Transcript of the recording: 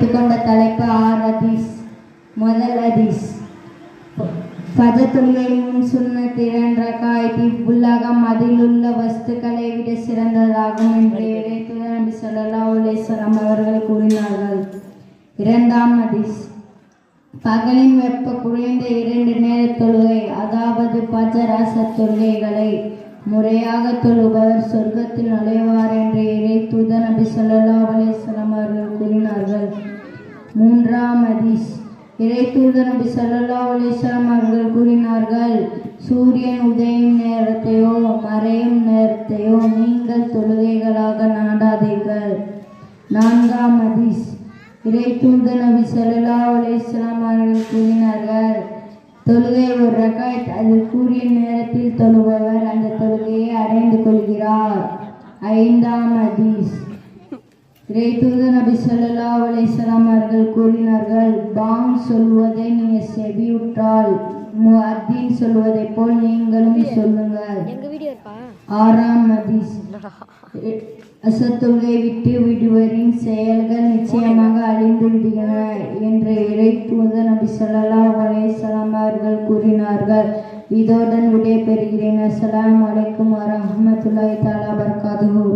எடுத்துக்கொண்ட தலைப்பு 6 ஹதீஸ். முதல் ஹதீஸ், ஃபஜர் தொழுகை முன் சுன்னத் 2 ரகாயத் இவ்வுலகம் அதிலுள்ள வஸ்துக்களை விட சிறந்ததாகும் என்று இறைத்தூதர் நபி ஸல்லல்லாஹு அலைஹி வஸல்லம் அவர்கள் கூறினார்கள். இரண்டாம் ஹதீஸ், பகலின் வெப்ப குறைந்த 2 நேர தொழுகை, அதாவது ஃபஜர் அசர் தொழுகைகளை முறையாக தொழுபவர் சொர்க்கத்தில் நுழைவார் என்று இறைத்தூதர் நபி ஸல்லல்லாஹு அலைஹி வஸல்லம் அவர்கள் கூறினார்கள். மூன்றாம் ஹதீஸ், இறைத்தூதர் நபி ஸல்லல்லாஹு அலைஹி வஸல்லம் அவர்கள் கூறினார்கள், சூரியன் உதயும் நேரத்தையோ மறையும் நேரத்தையோ நீங்கள் தொழுகைகளாக நாடாதீர்கள். நான்காம் ஹதீஸ், இறைத்தூதர் நபி ஸல்லல்லாஹு அலைஹி வஸல்லம் அவர்கள் கூறினார்கள், தொழுகை 1 ரகாயத், அதில் கூறிய நேரத்தில் தொழுபவர் அந்த தொழுகையை அடைந்து கொள்கிறார். ஐந்தாம் ஹதீஸ், இறைத்தூதர் நபி ஸல்லல்லாஹு அலைஹி வஸல்லம் அவர்கள் கூறினார்கள், பாங் சொல்வதை நீங்கள் செவியுற்றால் முஅத்தின் சொல்வதை போல் நீங்களும் சொல்லுங்கள். ஆறாம் ஹதீஸ், அசர் தொழுகை விட்டு விடுவரின் செயல்கள் நிச்சயமாக அழிந்து விடுகின்றன என்று இறைத்தூதர் நபி ஸல்லல்லாஹு அலைஹி வஸல்லம் அவர்கள் கூறினார்கள். இதோடன் விடைபெறுகிறேன். அஸ்ஸலாமு அலைக்கும் வரஹ்மத்துல்லாஹி தஆலா வபரகாத்துஹு.